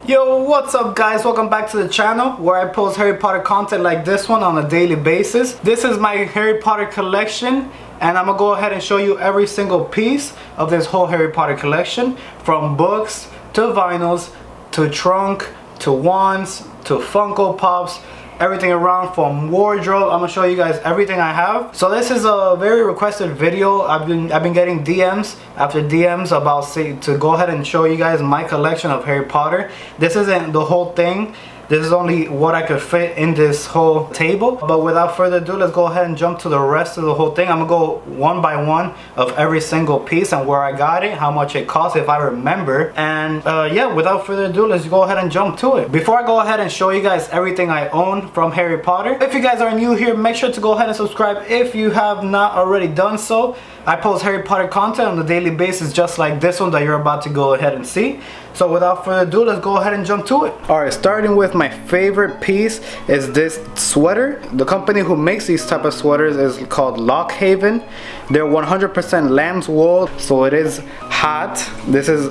Yo, what's up guys? Welcome back to the channel where I post Harry Potter content like this one on a daily basis. This is my Harry Potter collection and I'm gonna go ahead and show you every single piece of this whole Harry Potter collection, from books to vinyls to trunk to wands to Funko Pops, everything around from wardrobe. I'm gonna show you guys everything I have. So this is a very requested video. I've been getting DMs after DMs about to go ahead and show you guys my collection of Harry Potter. This isn't the whole thing. This is only what I could fit in this whole table. But without further ado, let's go ahead and jump to the rest of the whole thing. I'm gonna go one by one of every single piece and where I got it, how much it cost if I remember. And yeah, without further ado, let's go ahead and jump to it. Before I go ahead and show you guys everything I own from Harry Potter, if you guys are new here, make sure to go ahead and subscribe if you have not already done so. I post Harry Potter content on a daily basis just like this one that you're about to go ahead and see. So without further ado, let's go ahead and jump to it. Alright, starting with my favorite piece is this sweater. The company who makes these type of sweaters is called Lockhaven. They're 100% lamb's wool, so it is hot. This is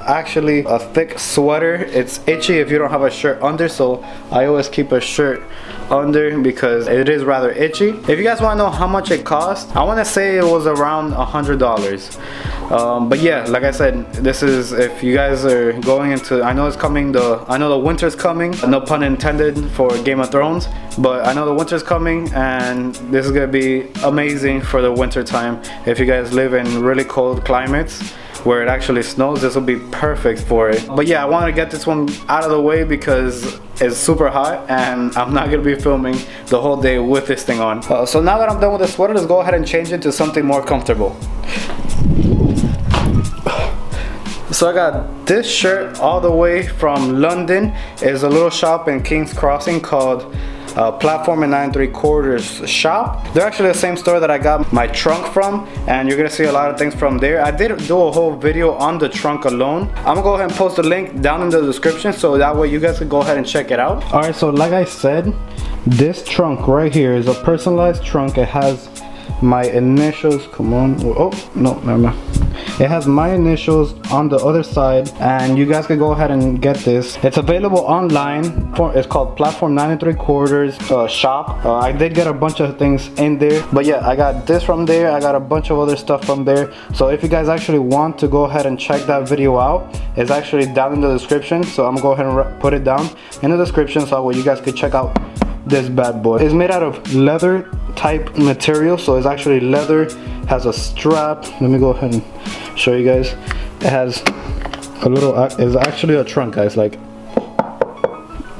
actually a thick sweater. It's itchy if you don't have a shirt under, so I always keep a shirt under because it is rather itchy. If you guys want to know how much it cost, I want to say it was around $100. But yeah, like I said, this is if you guys are going into, I know it's coming, I know the winter's coming, no pun intended for Game of Thrones, but I know the winter's coming and this is gonna be amazing for the winter time. If you guys live in really cold climates where it actually snows, this will be perfect for it. But yeah, I want to get this one out of the way because it's super hot and I'm not gonna be filming the whole day with this thing on. So now that I'm done with the sweater, let's go ahead and change it to something more comfortable. So I got this shirt all the way from London. It's a little shop in King's Crossing called Platform and 9 3/4 shop. They're actually the same store that I got my trunk from, and you're gonna see a lot of things from there. I did do a whole video on the trunk alone. I'm gonna go ahead and post the link down in the description so that way you guys can go ahead and check it out. Alright, so like I said, this trunk right here is a personalized trunk. It has my initials, come on, oh no, never mind. It has my initials on the other side, and you guys can go ahead and get this. It's available online. It's called Platform 9 3/4 shop. I did get a bunch of things in there, but yeah, I got this from there. I got a bunch of other stuff from there. So if you guys actually want to go ahead and check that video out, it's actually down in the description. So I'm gonna go ahead and put it down in the description so that you guys can check out this bad boy. It's made out of leather type material, so it's actually leather, has a strap. Let me go ahead and show you guys. It has a little, it's actually a trunk, guys. Like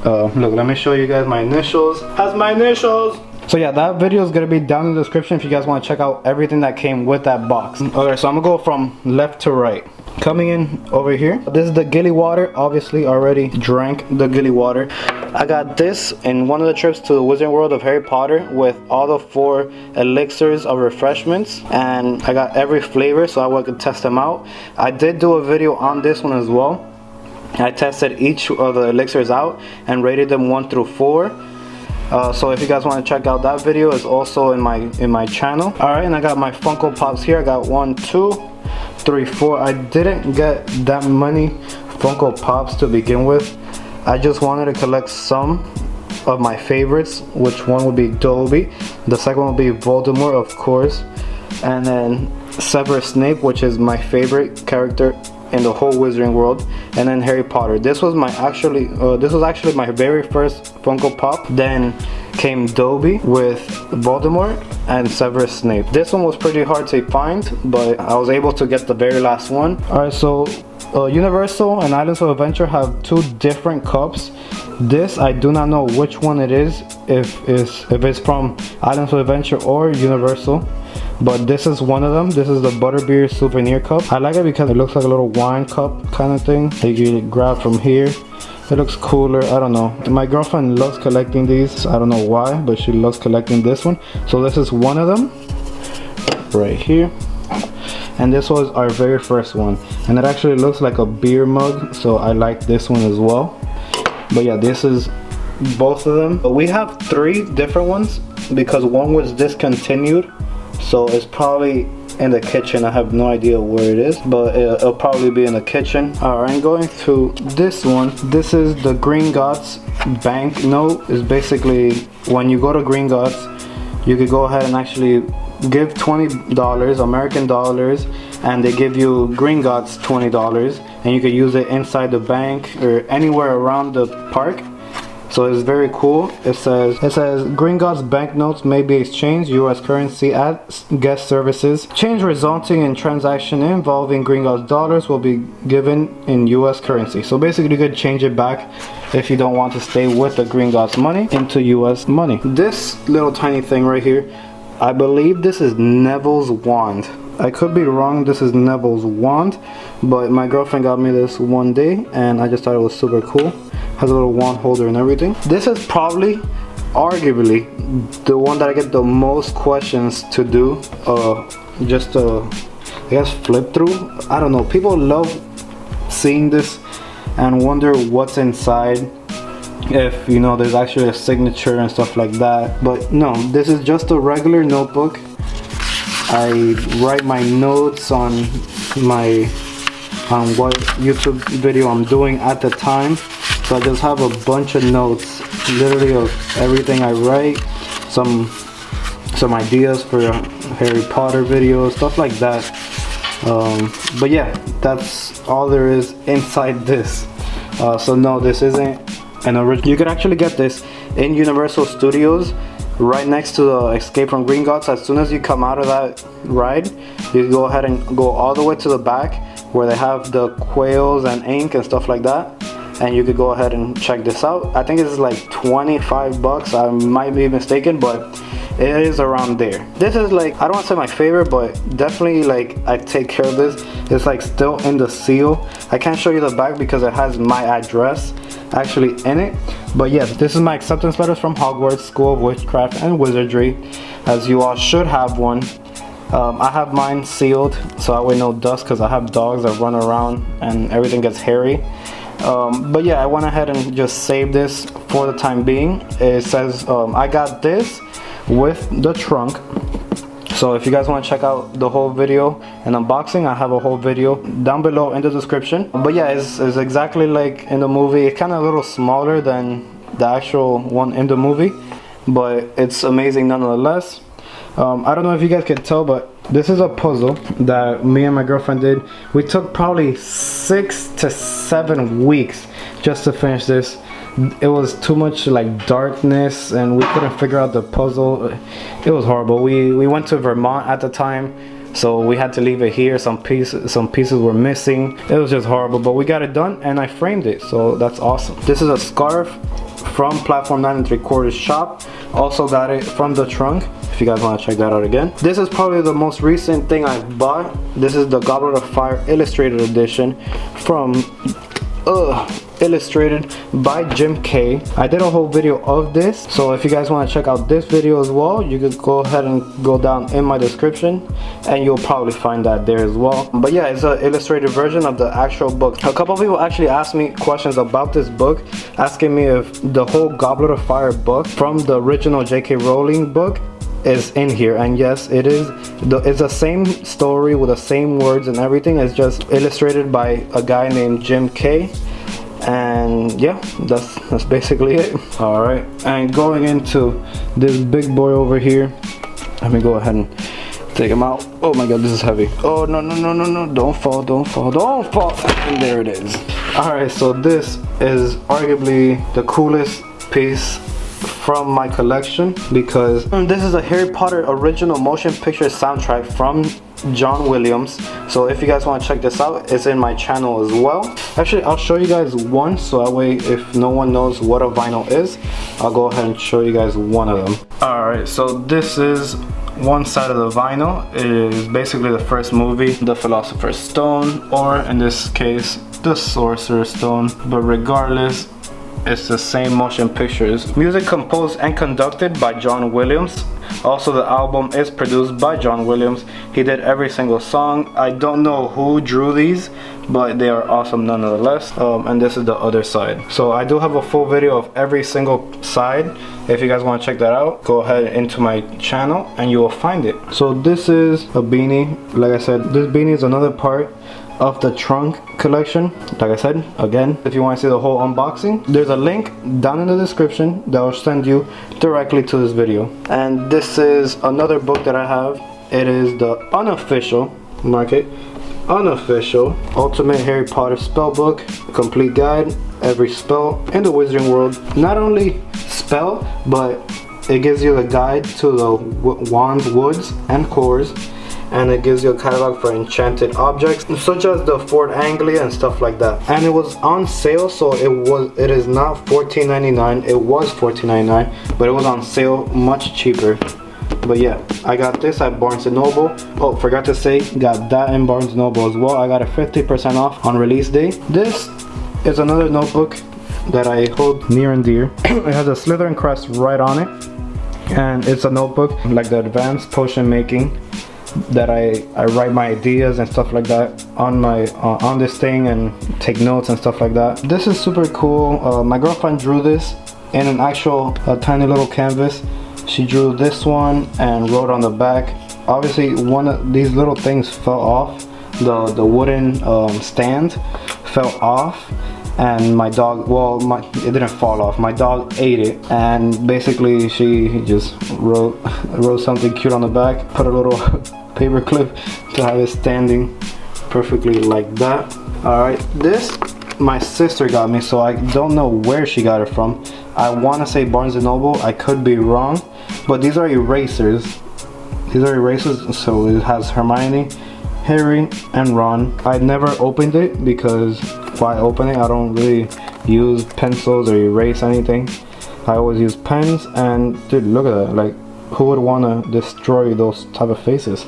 look, let me show you guys my initials. Has my initials. So yeah, that video is gonna be down in the description if you guys want to check out everything that came with that box. Okay, so I'm gonna go from left to right. Coming in over here, this is the Gilly water. Obviously already drank the Gilly water. I got this in one of the trips to the Wizarding World of Harry Potter with all the 4 elixirs of refreshments, and I got every flavor so I could test them out. I did do a video on this one as well. I tested each of the elixirs out and rated them 1 through 4. So if you guys want to check out that video, it's also in my channel. Alright, and I got my Funko Pops here. I got 1, 2, 3, 4. I didn't get that many Funko Pops to begin with. I just wanted to collect some of my favorites, which one would be Dobby, the second one would be Voldemort, of course, and then Severus Snape, which is my favorite character in the whole Wizarding World, and then Harry Potter. This was actually my very first Funko Pop. Then came Dobby with Voldemort and Severus Snape. This one was pretty hard to find, but I was able to get the very last one. Alright, so Universal and Islands of Adventure have 2 different cups. This I do not know which one it is, if it's from Islands of Adventure or Universal, but this is one of them. This is the Butterbeer souvenir cup. I like it because it looks like a little wine cup kind of thing that you grab from here. It looks cooler, I don't know. My girlfriend loves collecting these. I don't know why, but she loves collecting this one. So this is one of them right here. And this was our very first one, and it actually looks like a beer mug, so I like this one as well. But yeah, this is both of them. But we have 3 different ones because one was discontinued, so it's probably in the kitchen. I have no idea where it is, but it'll probably be in the kitchen. Alright, going through this one. This is the Green Gods bank note. Is basically when you go to Green Gods, you could go ahead and actually give $20 American dollars, and they give you Green Gods $20, and you could use it inside the bank or anywhere around the park. So it's very cool. It says Green Gods banknotes may be exchanged US currency at guest services. Change resulting in transaction involving Green Gods dollars will be given in US currency. So basically you could change it back if you don't want to stay with the Green Gods money into US money. This little tiny thing right here, I believe this is Neville's wand. I could be wrong, this is Neville's wand, but my girlfriend got me this one day and I just thought it was super cool. Has a little wand holder and everything. This is probably, arguably, the one that I get the most questions to do. Just to, I guess, flip through. I don't know, people love seeing this and wonder what's inside. If, you know, there's actually a signature and stuff like that. But no, this is just a regular notebook. I write my notes on what YouTube video I'm doing at the time. So I just have a bunch of notes, literally of everything I write. Some ideas for Harry Potter videos, stuff like that. But yeah, that's all there is inside this. So no, this isn't an original. You can actually get this in Universal Studios, right next to the Escape from Green Gods. As soon as you come out of that ride, you go ahead and go all the way to the back where they have the quails and ink and stuff like that, and you could go ahead and check this out. I think it's like 25 bucks. I might be mistaken, but it is around there. This is like, I don't want to say my favorite, but definitely like I take care of this. It's like still in the seal. I can't show you the back because it has my address actually in it. But yeah, this is my acceptance letters from Hogwarts School of Witchcraft and Wizardry, as you all should have one. I have mine sealed so that way no dust, because I have dogs that run around and everything gets hairy. But yeah, I went ahead and just saved this for the time being. It says I got this with the trunk. So if you guys want to check out the whole video and unboxing, I have a whole video down below in the description. But yeah, it's exactly like in the movie. It's kind of a little smaller than the actual one in the movie, but it's amazing nonetheless. I don't know if you guys can tell, but this is a puzzle that me and my girlfriend did. We took probably 6 to 7 weeks just to finish this. It was too much like darkness and we couldn't figure out the puzzle. It was horrible. We went to Vermont at the time, so we had to leave it here. Some pieces were missing. It was just horrible, but we got it done and I framed it, so that's awesome. This is a scarf from Platform 9 3/4 shop. Also got it from the trunk, if you guys want to check that out again. This is probably the most recent thing I've bought. This is the Goblet of Fire Illustrated Edition from illustrated by Jim K. I did a whole video of this, so if you guys want to check out this video as well, you could go ahead and go down in my description and you'll probably find that there as well. But yeah, it's an illustrated version of the actual book. A couple of people actually asked me questions about this book, asking me if the whole Goblet of Fire book from the original J.K. Rowling book is in here, and yes, it is. It's the same story with the same words and everything. It's just illustrated by a guy named Jim K. And yeah, that's basically it. All right, and going into this big boy over here, let me go ahead and take him out. Oh my god, this is heavy. Oh no, don't fall, and there it is. All right, so this is arguably the coolest piece from my collection, because this is a Harry Potter original motion picture soundtrack from John Williams. So if you guys want to check this out, it's in my channel as well. Actually, I'll show you guys one, so that way if no one knows what a vinyl is, I'll go ahead and show you guys one of them. Alright, so this is one side of the vinyl. It is basically the first movie, The Philosopher's Stone, or in this case, The Sorcerer's Stone. But regardless, it's the same motion pictures. Music composed and conducted by John Williams. Also, the album is produced by John Williams. He did every single song. I don't know who drew these, but they are awesome nonetheless. And this is the other side. So I do have a full video of every single side. If you guys want to check that out, go ahead into my channel and you will find it. So this is a beanie. Like I said, this beanie is another part of the trunk collection. Like I said, again, if you want to see the whole unboxing, there's a link down in the description that will send you directly to this video. And this is another book that I have. It is the Unofficial, mark it, Unofficial Ultimate Harry Potter Spellbook, complete guide, every spell in the Wizarding World. Not only spell, but it gives you a guide to the wands, woods, and cores. And it gives you a catalog for enchanted objects such as the Fort Anglia and stuff like that. And it was on sale, so it is not $14.99. It was $14.99, but it was on sale much cheaper. But yeah, I got this at Barnes & Noble. Oh, forgot to say, got that in Barnes & Noble as well. I got it 50% off on release day. This is another notebook that I hold near and dear. It has a Slytherin crest right on it, and it's a notebook like the advanced potion making that I write my ideas and stuff like that on this thing and take notes and stuff like that. This is super cool. My girlfriend drew this in an actual tiny little canvas. She drew this one and wrote on the back. Obviously one of these little things fell off. The wooden stand fell off, and my dog, well, it didn't fall off, my dog ate it, and basically she just wrote something cute on the back, put a little paper clip to have it standing perfectly like that. Alright, this my sister got me, so I don't know where she got it from. I want to say Barnes & Noble, I could be wrong, but these are erasers. These are erasers, so it has Hermione, Harry, and Ron. I never opened it because while I open it, I don't really use pencils or erase anything. I always use pens, and dude, look at that. Like, who would want to destroy those type of faces?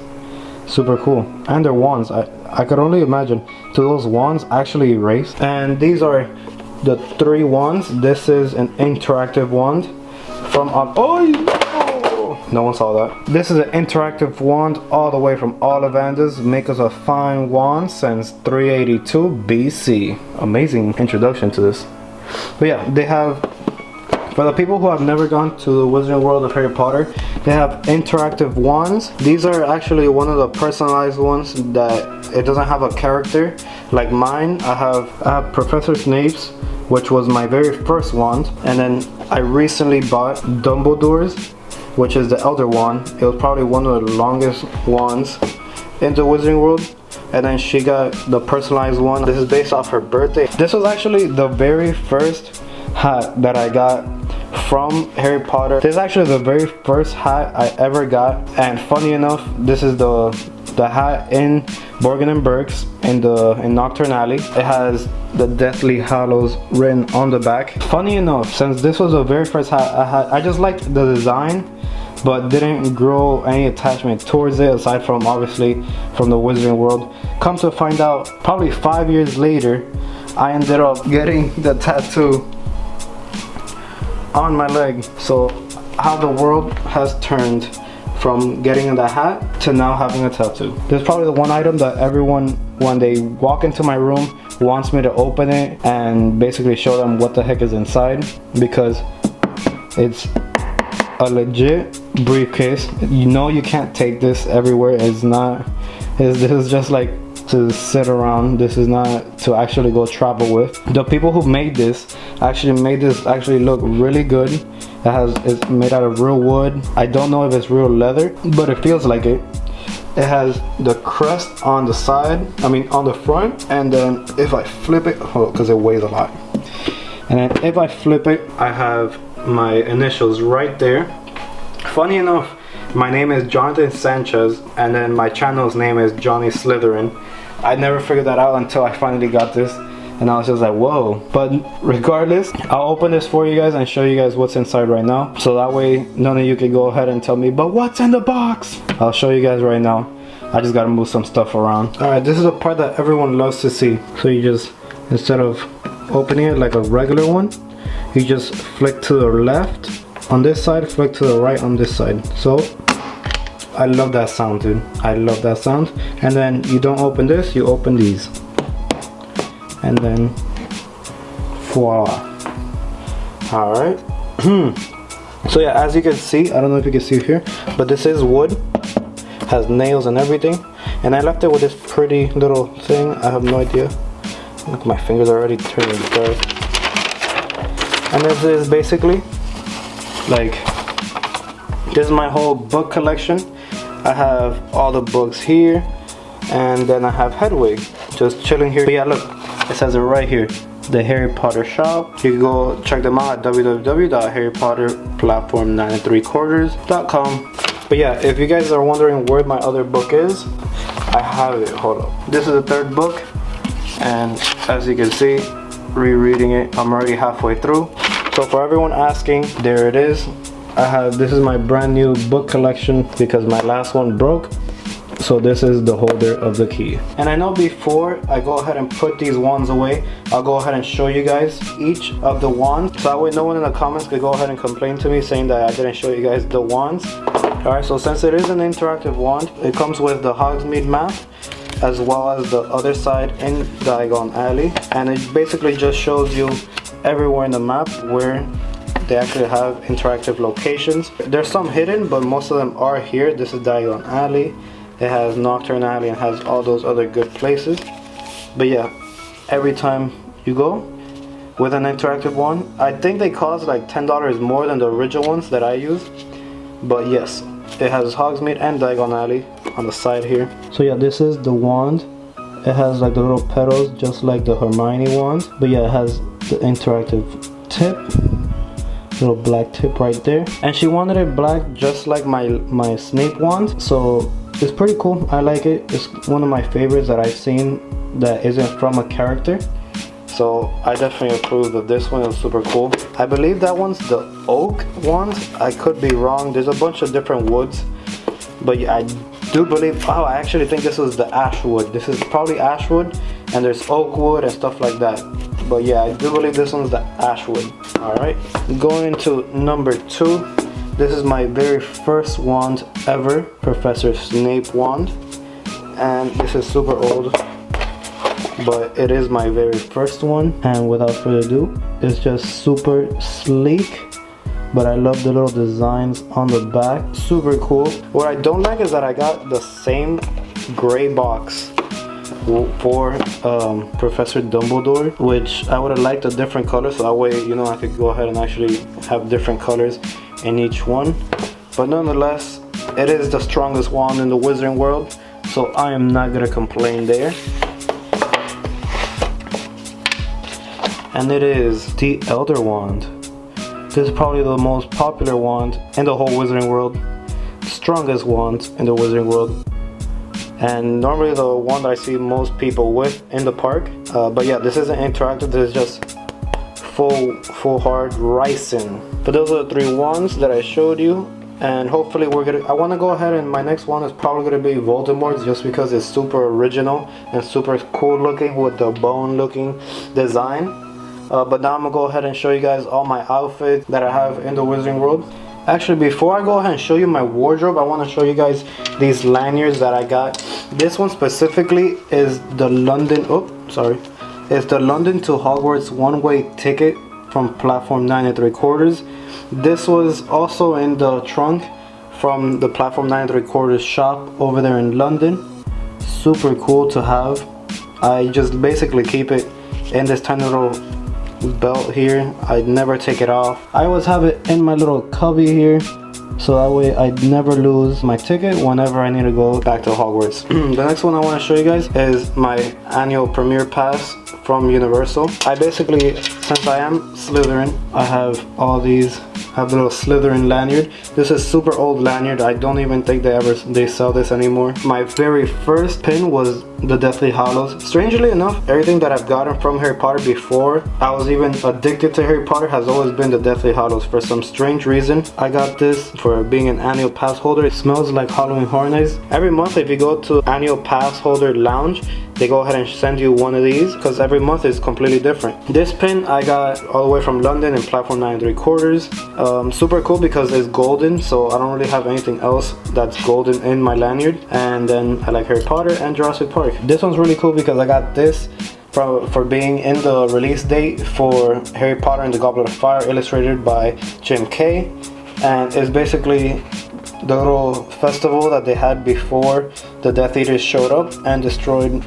Super cool. And their wands, I could only imagine, do those wands actually erase? And these are the 3 wands. This is an interactive wand from no one saw that. This is an interactive wand all the way from Ollivanders, makers of fine wands since 382 BC. Amazing introduction to this. But yeah, they have, for the people who have never gone to the Wizarding World of Harry Potter, they have interactive wands. These are actually one of the personalized ones that it doesn't have a character like mine. I have Professor Snape's, which was my very first wand, and then I recently bought Dumbledore's, which is the Elder Wand. It was probably one of the longest wands in the Wizarding World. And then she got the personalized one. This is based off her birthday. This was actually the very first hat that I got from Harry Potter. This is actually the very first hat I ever got. And funny enough, this is the hat in Borgin and Burke's in Nocturne Alley. It has the Deathly Hallows written on the back. Funny enough, since this was the very first hat I had, I just liked the design, but didn't grow any attachment towards it aside from obviously from the Wizarding World. Come to find out, probably 5 years later, I ended up getting the tattoo on my leg. So how the world has turned from getting the hat to now having a tattoo. This is probably the one item that everyone, when they walk into my room, wants me to open it and basically show them what the heck is inside, because it's a legit briefcase. You know you can't take this everywhere. This is just like to sit around. This is not to actually go travel with. The people who made this actually look really good. It's made out of real wood. I don't know if it's real leather, but it feels like it. It has the crest on the side, on the front, and then if I flip it, because it weighs a lot, and then if I flip it, I have my initials right there. Funny enough, my name is Jonathan Sanchez, and then my channel's name is Johnny Slytherin. I never figured that out until I finally got this, and I was just like, whoa. But regardless, I'll open this for you guys and show you guys what's inside right now, so that way none of you can go ahead and tell me, but what's in the box? I'll show you guys right now. I just gotta move some stuff around. Alright, this is the part that everyone loves to see. So you just, instead of opening it like a regular one, you just flick to the left on this side, flick to the right on this side. So I love that sound, dude. I love that sound. And then you don't open this, you open these. And then voila. Alright. So yeah, as you can see, I don't know if you can see here, but this is wood, has nails and everything. And I left it with this pretty little thing. I have no idea. Look, my fingers are already turning dark. And this is basically like, this is my whole book collection. I have all the books here, and then I have Hedwig just chilling here. But yeah, look, it says it right here, the Harry Potter shop. You can go check them out at www.harrypotterplatform9 3/4.com. But yeah, if you guys are wondering where my other book is, I have it. Hold up. This is the third book, and as you can see, rereading it, I'm already halfway through. So for everyone asking, there it is. This is my brand new book collection because my last one broke. So this is the holder of the key. And I know before I go ahead and put these wands away, I'll go ahead and show you guys each of the wands. So that way no one in the comments could go ahead and complain to me saying that I didn't show you guys the wands. Alright, so since it is an interactive wand, it comes with the Hogsmeade map as well as the other side in Diagon Alley. And it basically just shows you everywhere in the map where they actually have interactive locations. There's some hidden, but most of them are here. This is Diagon Alley. It has Nocturne Alley and has all those other good places. But yeah, every time you go with an interactive one, I think they cost like $10 more than the original ones that I use. But yes, it has Hogsmeade and Diagon Alley on the side here. So yeah, this is the wand. It has like the little petals just like the Hermione wand. But yeah, it has the interactive tip. Little black tip right there. And she wanted it black just like my Snape wand. So it's pretty cool. I like it. It's one of my favorites that I've seen that isn't from a character. So I definitely approve of this one. It's super cool. I believe that one's the oak wand. I could be wrong. There's a bunch of different woods. But yeah, I do believe, oh, I actually think this was the ash wood. This is probably ash wood, and there's oak wood and stuff like that. But yeah, I do believe this one's the ash wood. Alright, going to number 2. This is my very first wand ever, Professor Snape wand. And this is super old, but it is my very first one. And without further ado, it's just super sleek. But I love the little designs on the back. Super cool. What I don't like is that I got the same gray box for Professor Dumbledore, which I would have liked a different color, so that way, you know, I could go ahead and actually have different colors in each one. But nonetheless, it is the strongest wand in the wizarding world, so I am not gonna complain there. And it is the Elder Wand. This is probably the most popular wand in the whole wizarding world, strongest wand in the wizarding world, and normally the one that I see most people with in the park. But yeah, this isn't interactive. This is just full hard ricin. But those are the 3 wands that I showed you, and hopefully I want to go ahead, and my next one is probably going to be Voldemort's, just because it's super original and super cool looking with the bone looking design. But now I'm gonna go ahead and show you guys all my outfits that I have in the wizarding world. Actually, before I go ahead and show you my wardrobe, I want to show you guys these lanyards that I got. This one specifically is the London, it's the London to Hogwarts one-way ticket from platform 9 3/4. This was also in the trunk from the platform 9 3/4 shop over there in London. Super cool to have. I just basically keep it in this tiny little belt here. I never take it off. I always have it in my little cubby here, so that way I never lose my ticket whenever I need to go back to Hogwarts. The next one I want to show you guys is my annual premiere pass from Universal. I basically, since I am Slytherin, I have all these. I have the little Slytherin lanyard. This is super old lanyard. I don't even think they sell this anymore. My very first pin was the Deathly Hallows. Strangely enough, everything that I've gotten from Harry Potter before I was even addicted to Harry Potter has always been the Deathly Hallows. For some strange reason, I got this for being an annual pass holder. It smells like Halloween Horror Nights. Every month if you go to annual pass holder lounge, they go ahead and send you one of these because every month is completely different. This pin I got all the way from London in platform 9 3/4. Super cool because it's golden, so I don't really have anything else that's golden in my lanyard. And then I like Harry Potter and Jurassic Park. This one's really cool because I got this for being in the release date for Harry Potter and the Goblet of Fire, illustrated by Jim Kay. And it's basically the little festival that they had before the Death Eaters showed up and destroyed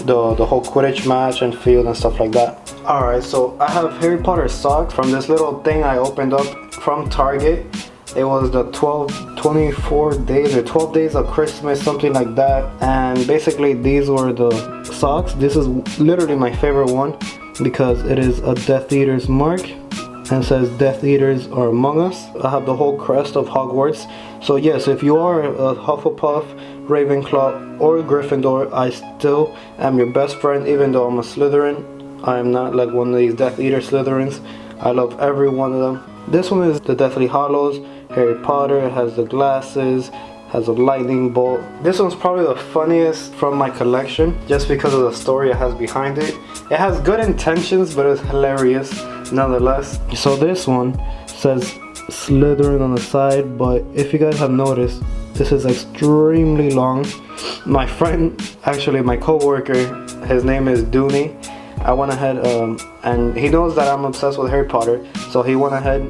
the whole Quidditch match and field and stuff like that. Alright, so I have Harry Potter socks from this little thing I opened up from Target. It was the 24 days or 12 days of Christmas, something like that. And basically these were the socks. This is literally my favorite one because it is a Death Eaters mark and says Death Eaters are among us. I have the whole crest of Hogwarts. So yes, if you are a Hufflepuff, Ravenclaw or Gryffindor, I still am your best friend even though I'm a Slytherin. I am not like one of these Death Eater Slytherins. I love every one of them. This one is the Deathly Hallows, Harry Potter. It has the glasses, has a lightning bolt. This one's probably the funniest from my collection just because of the story it has behind it. It has good intentions, but it's hilarious nonetheless. So this one says Slytherin on the side, but if you guys have noticed, this is extremely long. My friend, actually my co-worker, his name is Dooney. I went ahead and he knows that I'm obsessed with Harry Potter, so he went ahead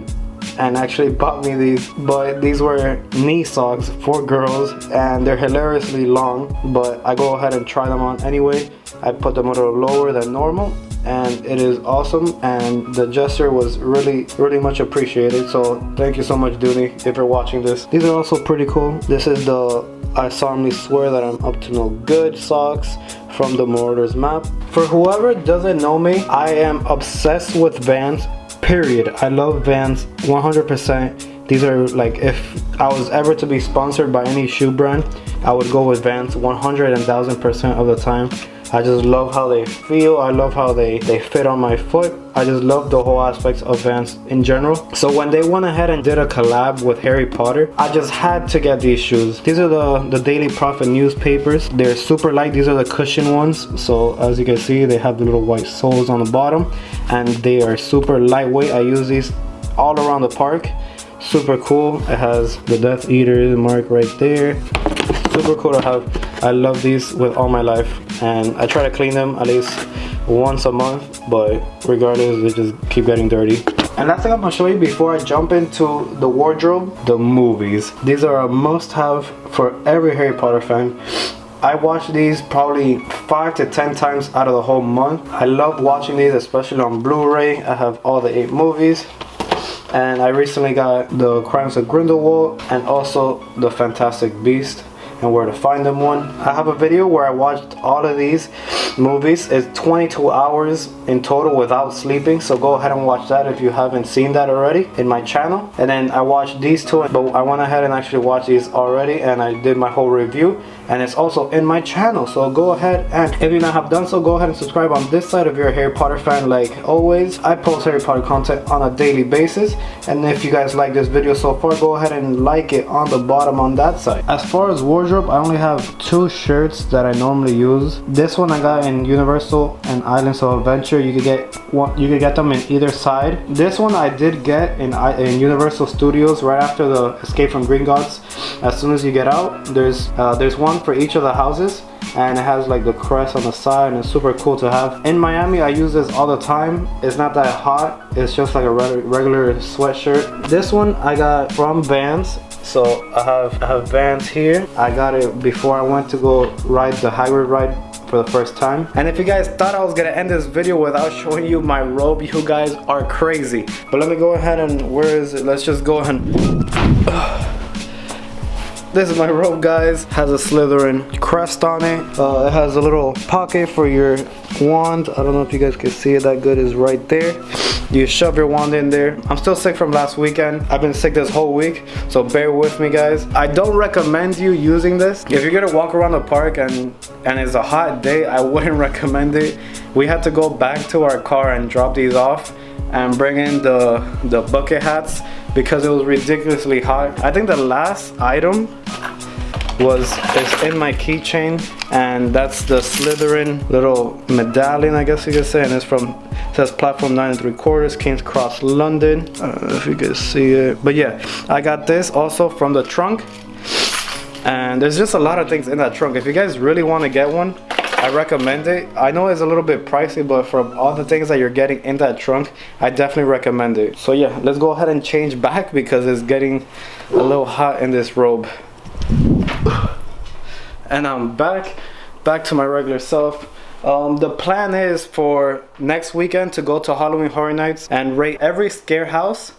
and actually bought me these. But these were knee socks for girls and they're hilariously long, but I go ahead and try them on anyway. I put them a little lower than normal and it is awesome, and the gesture was really much appreciated. So thank you so much, Dooney, if you're watching this. These are also pretty cool. This is the I solemnly swear that I'm up to no good socks from the Marauders map. For whoever doesn't know me, I am obsessed with Vans, period. I love Vans 100%. These are like, if I was ever to be sponsored by any shoe brand, I would go with Vans 100,000% of the time. I just love how they feel. I love how they fit on my foot. I just love the whole aspects of Vans in general. So when they went ahead and did a collab with Harry Potter, I just had to get these shoes. These are the Daily Prophet newspapers. They're super light. These are the cushion ones. So as you can see, they have the little white soles on the bottom and they are super lightweight. I use these all around the park. Super cool. It has the Death Eater mark right there. Super cool to have. I love these with all my life, and I try to clean them at least once a month, but regardless, they just keep getting dirty. And last thing I'm gonna show you before I jump into the wardrobe, the movies. These are a must-have for every Harry Potter fan. I watch these probably 5 to 10 times out of the whole month. I love watching these, especially on Blu-ray. I have all the 8 movies. And I recently got the Crimes of Grindelwald and also the Fantastic Beast and Where to Find Them one. I have a video where I watched all of these movies. It's 22 hours in total without sleeping, so go ahead and watch that if you haven't seen that already in my channel. And then I watched these two, but I went ahead and actually watched these already and I did my whole review, and it's also in my channel. So go ahead, and if you not have done so, go ahead and subscribe on this side if you're a Harry Potter fan. Like always, I post Harry Potter content on a daily basis, and if you guys like this video so far, go ahead and like it on the bottom on that side. As far as wardrobe, I only have 2 shirts that I normally use. This one I got in Universal and Islands of Adventure. You could get one, you could get them in either side. This one I did get in Universal Studios right after the Escape from Gringotts. As soon as you get out, there's one for each of the houses, and it has like the crest on the side, and it's super cool to have. In Miami, I use this all the time. It's not that hot. It's just like a regular sweatshirt. This one I got from Vans. So I have Vans here. I got it before I went to go ride the Hagrid ride for the first time. And if you guys thought I was gonna end this video without showing you my robe, you guys are crazy. But let me go ahead and, where is it? Let's just go ahead and this is my robe, guys. Has a Slytherin crest on it. It has a little pocket for your wand. I don't know if you guys can see it that good. Is right there. You shove your wand in there. I'm still sick from last weekend. I've been sick this whole week, so bear with me, guys. I don't recommend you using this. If you're gonna walk around the park and and it's a hot day, I wouldn't recommend it. We had to go back to our car and drop these off and bring in the bucket hats because it was ridiculously hot. I think the last item is in my keychain, and that's the Slytherin little medallion, I guess you could say, and it's from, it says platform 9 3/4, King's Cross, London. I don't know if you can see it, but yeah, I got this also from the trunk, and there's just a lot of things in that trunk. If you guys really want to get one, I recommend it. I know it's a little bit pricey, but for all the things that you're getting in that trunk, I definitely recommend it. So yeah, let's go ahead and change back because it's getting a little hot in this robe. And I'm back to my regular self. The plan is for next weekend to go to Halloween Horror Nights and rate every scare house.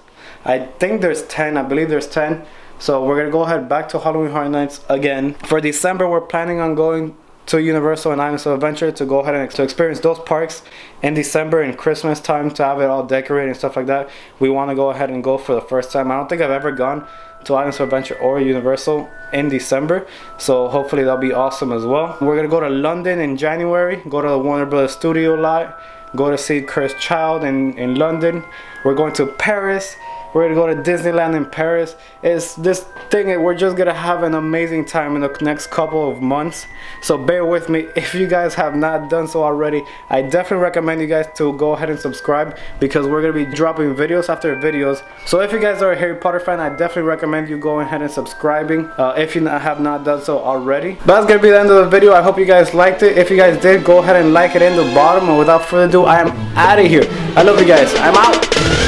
I think there's 10, I believe there's 10. So we're gonna go ahead back to Halloween Horror Nights again. For December, we're planning on going to Universal and Islands of Adventure to go ahead and to experience those parks in December and Christmas time, to have it all decorated and stuff like that. We want to go ahead and go for the first time. I don't think I've ever gone to Islands of Adventure or Universal in December, so hopefully that'll be awesome as well. We're gonna go to London in January, go to the Warner Brothers studio lot, go to see Cursed Child in London. We're going to Paris. We're gonna go to Disneyland in Paris. It's this thing, we're just gonna have an amazing time in the next couple of months. So bear with me. If you guys have not done so already, I definitely recommend you guys to go ahead and subscribe, because we're gonna be dropping videos after videos. So if you guys are a Harry Potter fan, I definitely recommend you going ahead and subscribing if you have not done so already. But that's gonna be the end of the video. I hope you guys liked it. If you guys did, go ahead and like it in the bottom. And without further ado, I am out of here. I love you guys. I'm out.